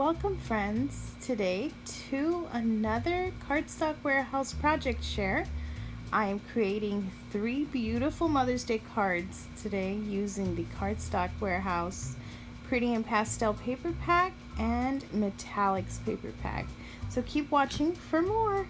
Welcome friends today to another Cardstock Warehouse project share. I am creating 3 beautiful Mother's Day cards today using the Cardstock Warehouse Pretty and Pastel paper pack and Metallics paper pack. So keep watching for more.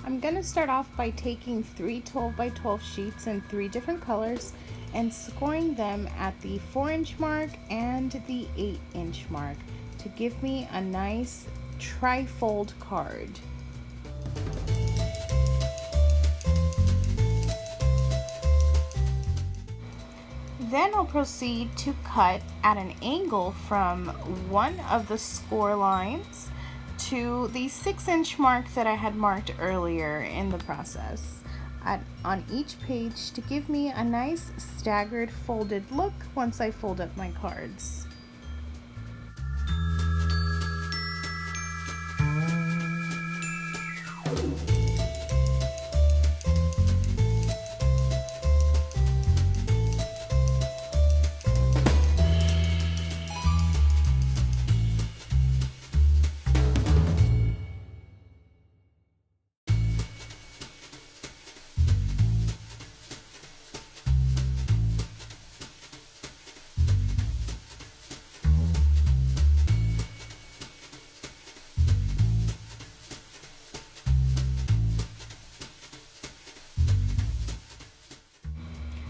I'm going to start off by taking 3 12 by 12 sheets in 3 different colors and scoring them at the 4-inch mark and the 8-inch mark to give me a nice tri-fold card. Then I'll proceed to cut at an angle from one of the score lines to the 6-inch mark that I had marked earlier in the process on each page to give me a nice staggered folded look once I fold up my cards.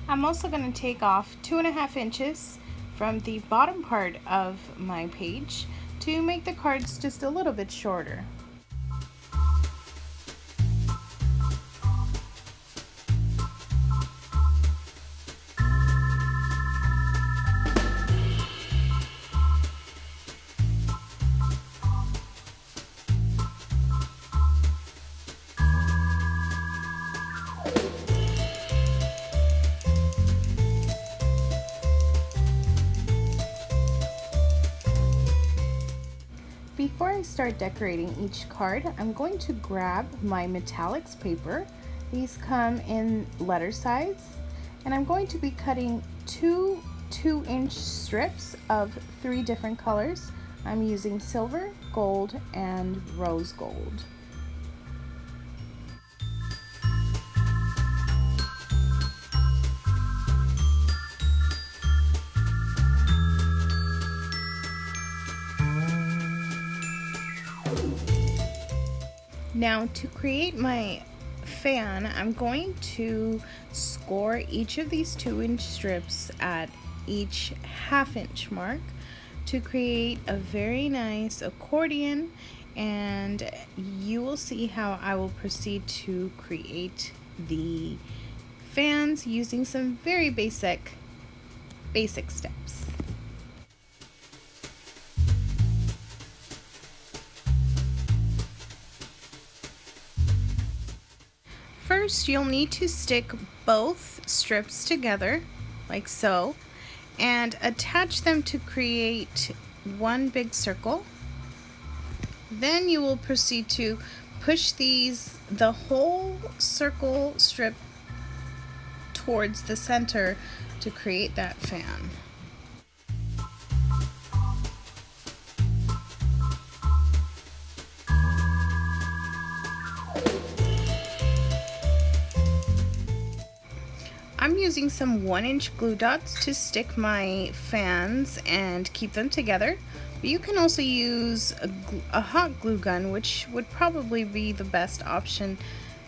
I'm also going to take off 2.5 inches from the bottom part of my page to make the cards just a little bit shorter. Before I start decorating each card, I'm going to grab my metallics paper. These come in letter size, and I'm going to be cutting 2 2-inch strips of 3 different colors. I'm using silver, gold, and rose gold. Now to create my fan, I'm going to score each of these 2-inch strips at each 1/2-inch mark to create a very nice accordion, and you will see how I will proceed to create the fans using some very basic steps. First, you'll need to stick both strips together, like so, and attach them to create one big circle. Then you will proceed to push the whole circle strip towards the center to create that fan. I'm using some 1-inch glue dots to stick my fans and keep them together. But you can also use a hot glue gun, which would probably be the best option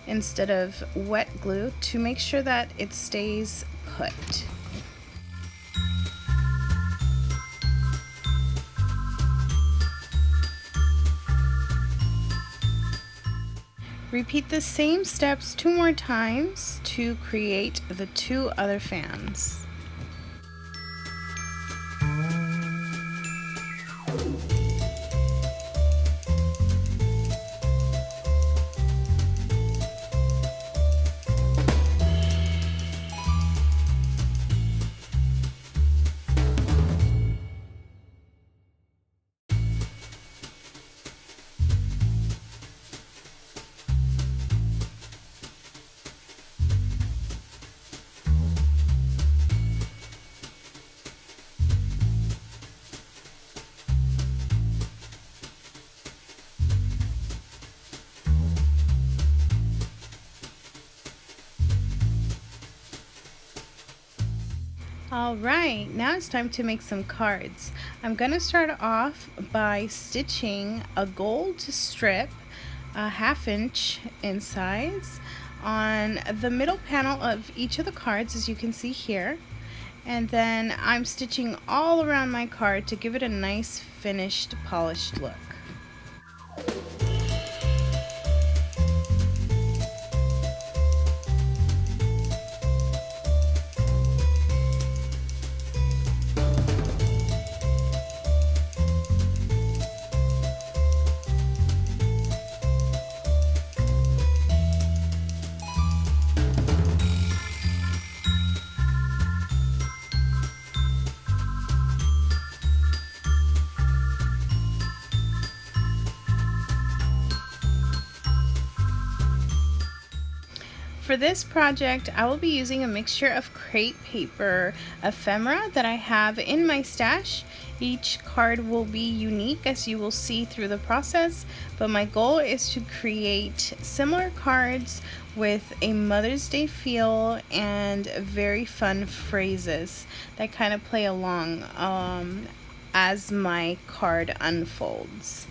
instead of wet glue, to make sure that it stays put. Repeat the same steps 2 more times to create the 2 other fans. Alright, now it's time to make some cards. I'm going to start off by stitching a gold strip, a 1/2 inch in size, on the middle panel of each of the cards, as you can see here. And then I'm stitching all around my card to give it a nice finished, polished look. For this project, I will be using a mixture of crepe paper ephemera that I have in my stash. Each card will be unique, as you will see through the process, but my goal is to create similar cards with a Mother's Day feel and very fun phrases that kind of play along as my card unfolds.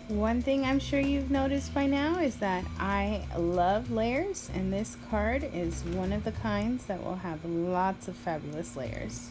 One thing I'm sure you've noticed by now is that I love layers, and this card is one of the kinds that will have lots of fabulous layers.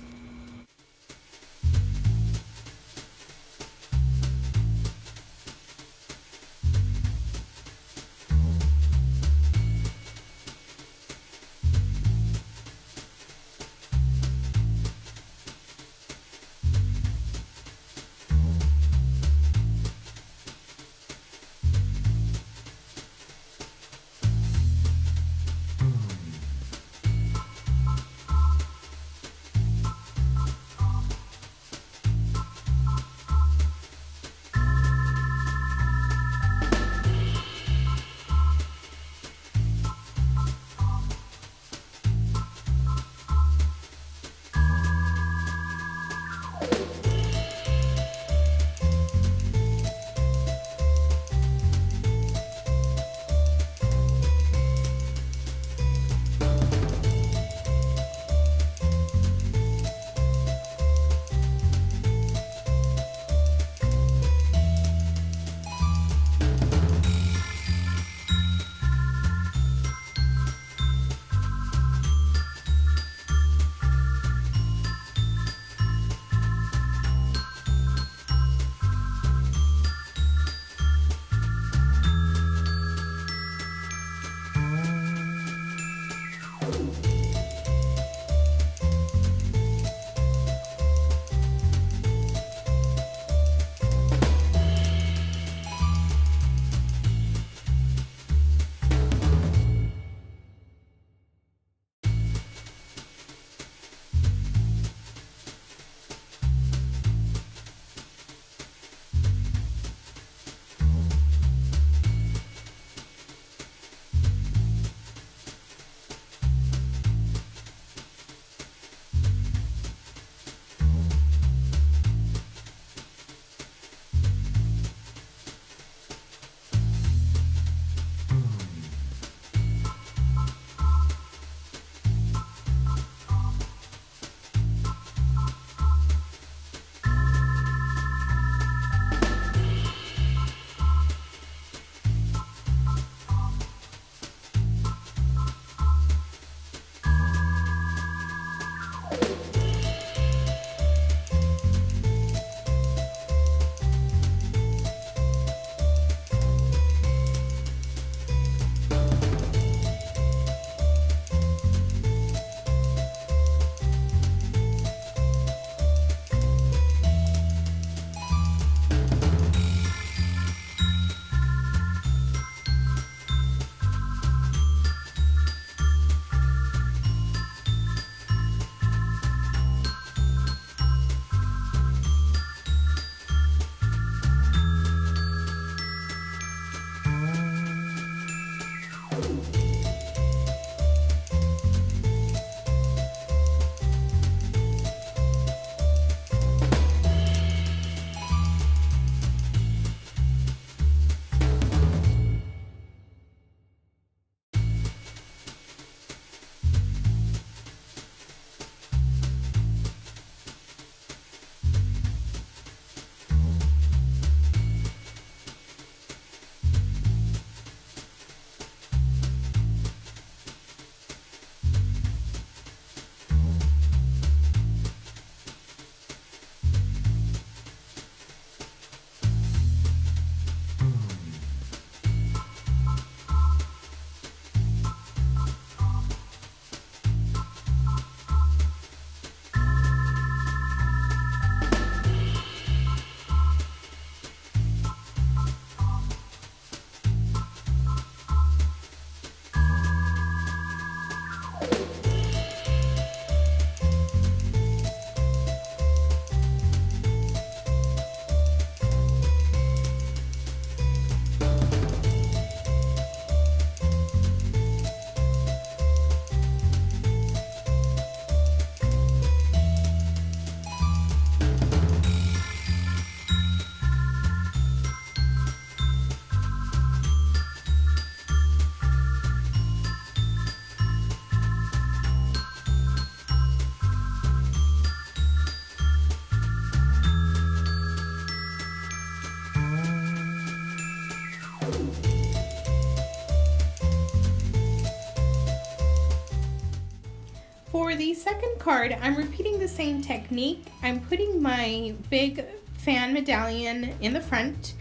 For the second card, I'm repeating the same technique. I'm putting my big fan medallion in the front.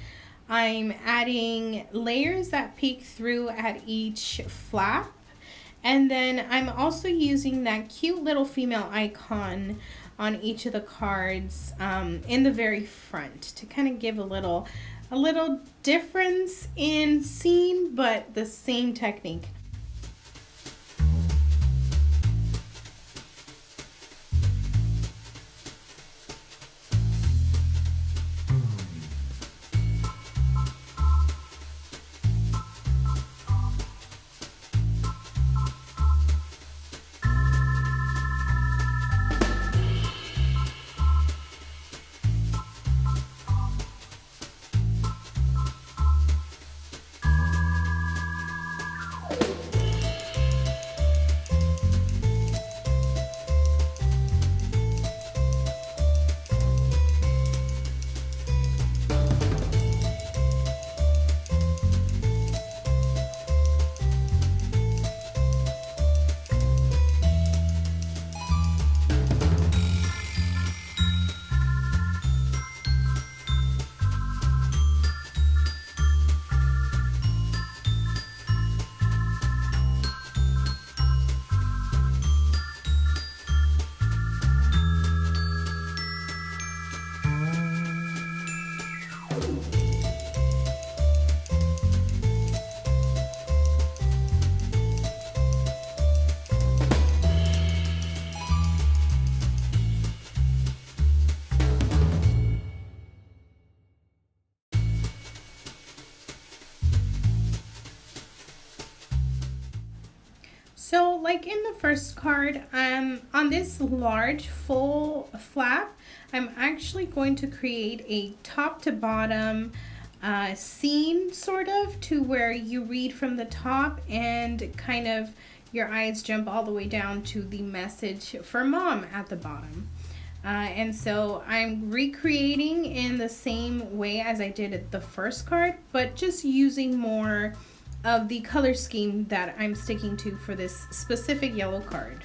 I'm adding layers that peek through at each flap. And then I'm also using that cute little female icon on each of the cards in the very front to kind of give a little difference in scene, but the same technique. So like in the first card, on this large full flap, I'm actually going to create a top to bottom scene sort of to where you read from the top and kind of your eyes jump all the way down to the message for mom at the bottom. And so I'm recreating in the same way as I did at the first card, but just using more of the color scheme that I'm sticking to for this specific yellow card.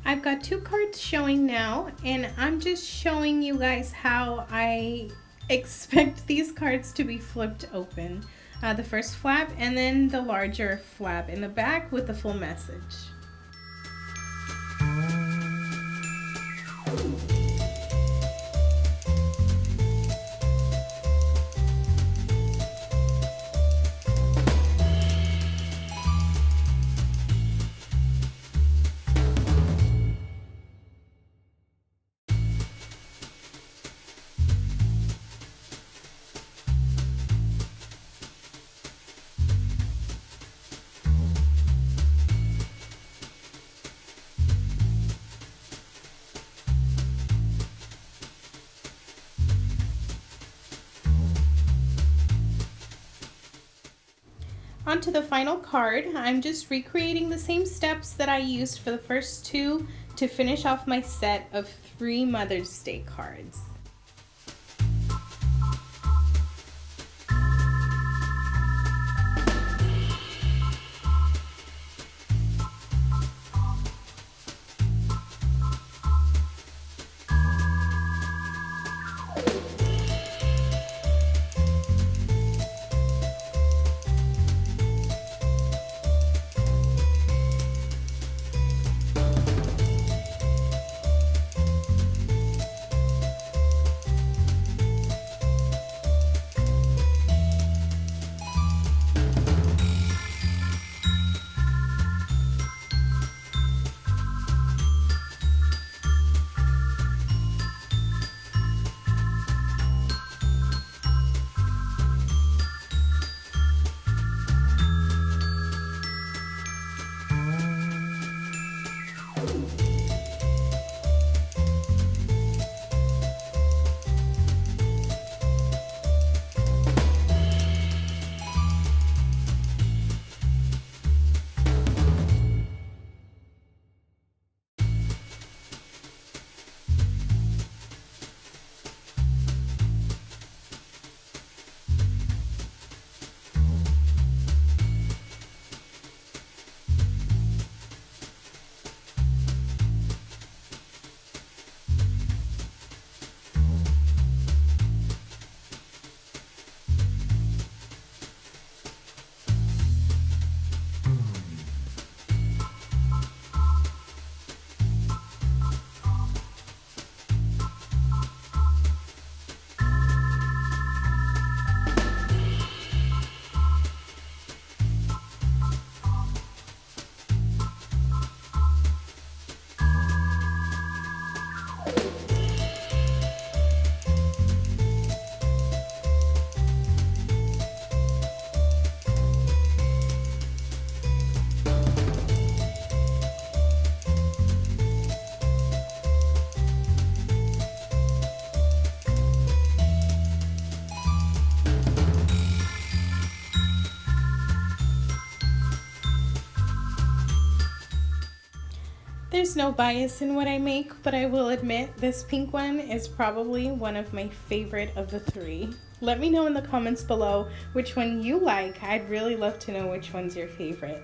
I've got two cards showing now, and I'm just showing you guys how I expect these cards to be flipped open. The first flap and then the larger flap in the back with the full message. Onto the final card, I'm just recreating the same steps that I used for the first two to finish off my set of 3 Mother's Day cards. There's no bias in what I make, but I will admit this pink one is probably one of my favorite of the three. Let me know in the comments below which one you like. I'd really love to know which one's your favorite.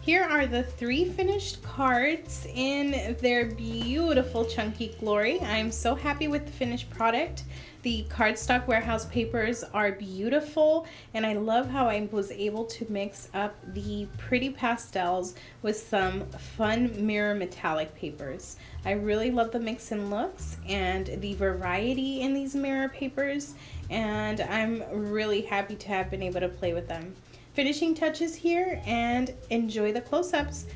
Here are the 3 finished cards in their beautiful chunky glory. I'm so happy with the finished product. The Cardstock Warehouse papers are beautiful, and I love how I was able to mix up the pretty pastels with some fun mirror metallic papers. I really love the mix and looks and the variety in these mirror papers, and I'm really happy to have been able to play with them. Finishing touches here, and enjoy the close-ups.